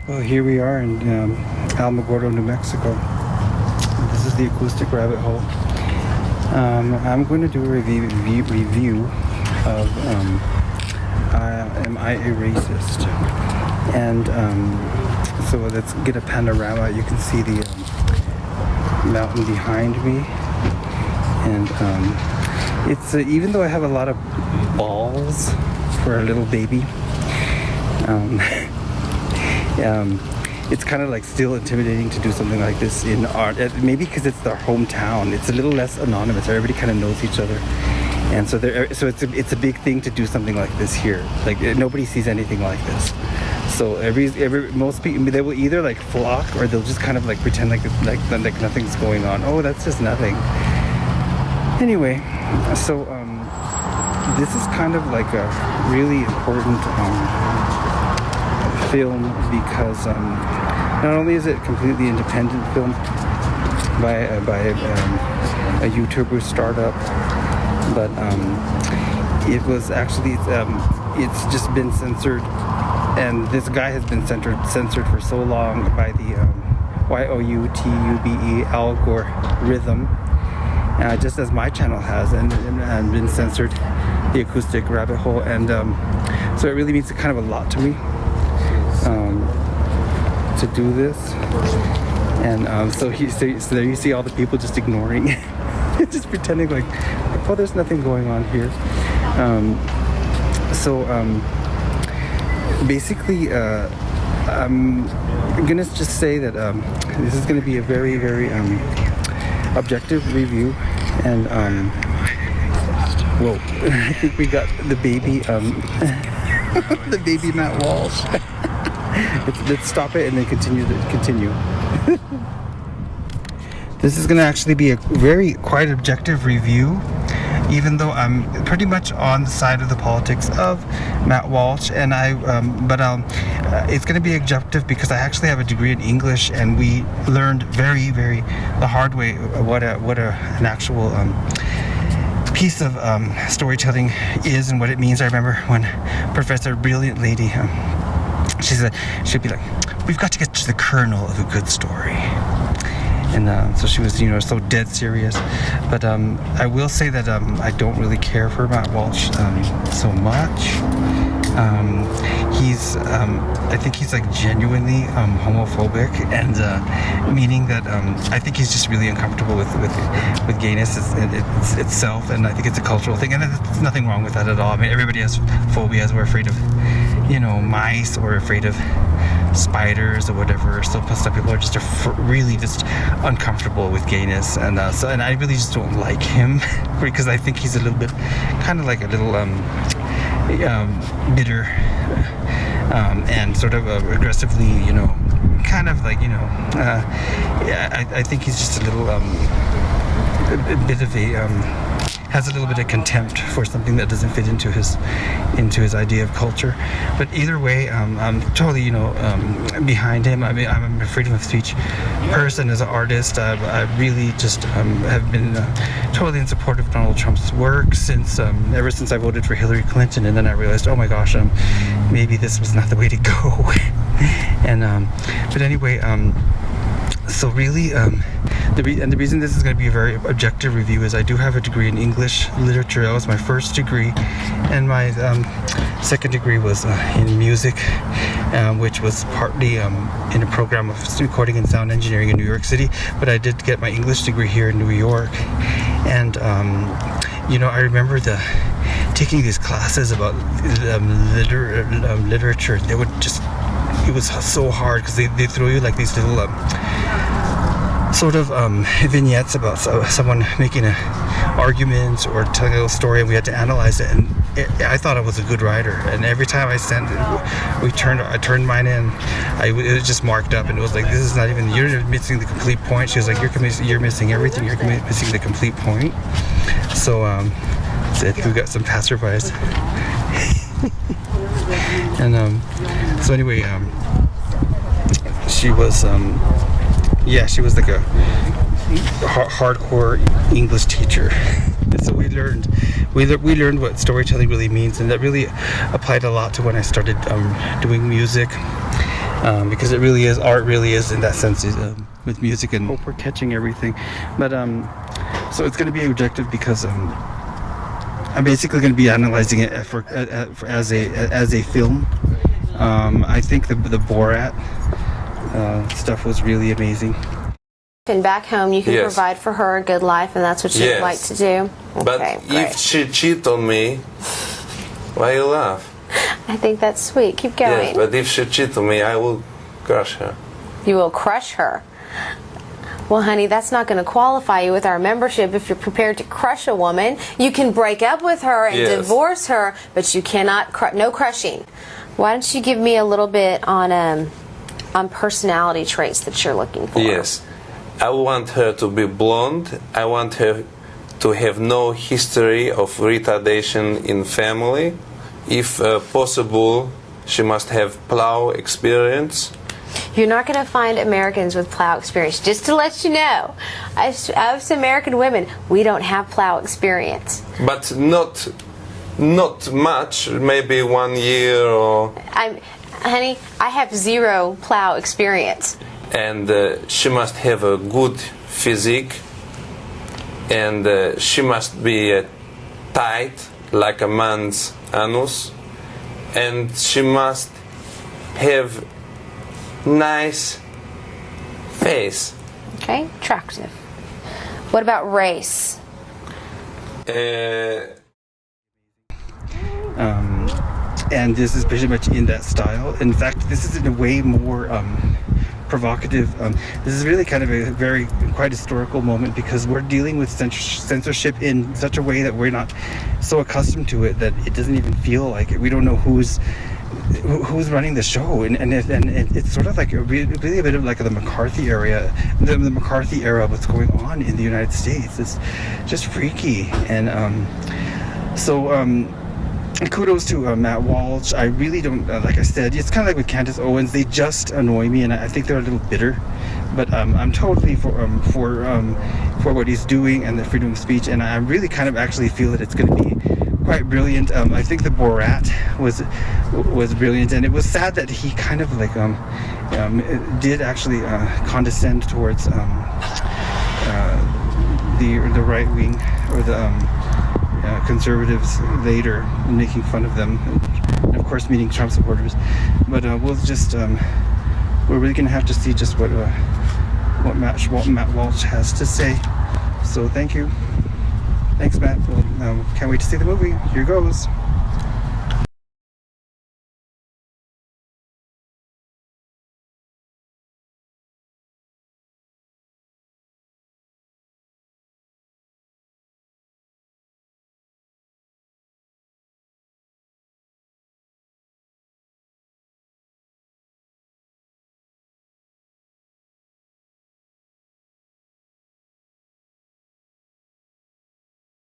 Well, here we are in Alamogordo, New Mexico. This is the acoustic rabbit hole. I'm going to do a review of Am I a Racist? And so let's get a panorama. You can see the mountain behind me. And it's even though I have a lot of balls for a little baby, it's kind of like still intimidating to do something like this in art. Maybe because it's their hometown. It's a little less anonymous. Everybody kind of knows each other, and so it's a big thing to do something like this here. Like nobody sees anything like this. So most people, they will either like flock or they'll just kind of like pretend like nothing's going on. Oh, that's just nothing. Anyway, so this is kind of like a really important film because not only is it a completely independent film by a YouTuber startup, but it was actually it's just been censored, and this guy has been censored for so long by the YOUTUBE algorithm, just as my channel has, and been censored, the acoustic rabbit hole, and so it really means kind of a lot to me to do this. And so there you see all the people just ignoring just pretending like, oh, there's nothing going on here. Basically I'm gonna just say that this is gonna be a very, very objective review. And whoa, I think we got the baby the baby Matt Walsh. Let's stop it and then continue. This is going to actually be a quite objective review, even though I'm pretty much on the side of the politics of Matt Walsh, and it's going to be objective because I actually have a degree in English, and we learned very, very the hard way what an actual piece of storytelling is and what it means. I remember when Professor Brilliant Lady, she'd be like, we've got to get to the kernel of a good story. And so she was, so dead serious. But I will say that I don't really care for Matt Walsh so much. I think he's like genuinely homophobic, and meaning that I think he's just really uncomfortable with gayness itself, and I think it's a cultural thing, and there's nothing wrong with that at all. I mean, everybody has phobias. We're afraid of mice, or afraid of spiders or whatever. So some people are just really just uncomfortable with gayness, and I really just don't like him because I think he's a little bit kind of like a little bitter and sort of aggressively, kind of like I think he's just a little a bit of has a little bit of contempt for something that doesn't fit into his idea of culture. But either way, I'm totally behind him. I mean, I'm a freedom of speech person as an artist. I really just have been totally in support of Donald Trump's work ever since I voted for Hillary Clinton, and then I realized, oh my gosh, maybe this was not the way to go. And but anyway, so really, the reason this is going to be a very objective review is I do have a degree in English literature. That was my first degree, and my second degree was in music, which was partly in a program of recording and sound engineering in New York City. But I did get my English degree here in New York, and I remember taking these classes about literature. It was so hard because they throw you like these little sort of vignettes about someone making an argument or telling a little story, and we had to analyze it. And I thought I was a good writer, and every time I turned mine in, it was just marked up, and it was like, this is not even, you're missing the complete point. She was like, you're missing everything. You're missing the complete point. So we got some passerbys. And so anyway, she was like a hardcore English teacher. And so we learned what storytelling really means, and that really applied a lot to when I started doing music. because it really is, art really is in that sense, with music, and hope we're catching everything. But so it's going to be objective because I'm basically going to be analyzing it as a film. I think the Borat stuff was really amazing. And back home, you can Yes. provide for her a good life, and that's what you'd Yes. like to do. But Okay, if great. she cheat on me, why you laugh? I think that's sweet. Keep going. Yes, but if she cheat on me, I will crush her. You will crush her. Well, honey, that's not going to qualify you with our membership if you're prepared to crush a woman. You can break up with her and Yes. divorce her, but you cannot, no crushing. Why don't you give me a little bit on personality traits that you're looking for? Yes. I want her to be blonde. I want her to have no history of retardation in family. If possible, she must have plow experience. You're not going to find Americans with plow experience. Just to let you know, us American women, we don't have plow experience. But not much, maybe 1 year or... Honey, I have 0 plow experience. And she must have a good physique, and she must be tight like a man's anus, and she must have nice face. Okay, attractive. What about race? And this is pretty much in that style. In fact, this is in a way more provocative. This is really kind of a quite historical moment, because we're dealing with censorship in such a way that we're not so accustomed to it that it doesn't even feel like it. We don't know who's running the show, and it's sort of like really a bit of like the McCarthy era, the McCarthy era, what's going on in the United States. It's just freaky, and kudos to Matt Walsh. I really don't, like I said, it's kind of like with Candace Owens. They just annoy me, and I think they're a little bitter. But I'm totally for what he's doing and the freedom of speech, and I really kind of actually feel that it's going to be quite brilliant. I think the Borat was brilliant, and it was sad that he kind of like did actually condescend towards the right wing, or the conservatives later, making fun of them, and of course meeting Trump supporters. But we're really gonna have to see just what Matt Walsh has to say. So thank you. Thanks, Matt. Well, can't wait to see the movie. Here goes.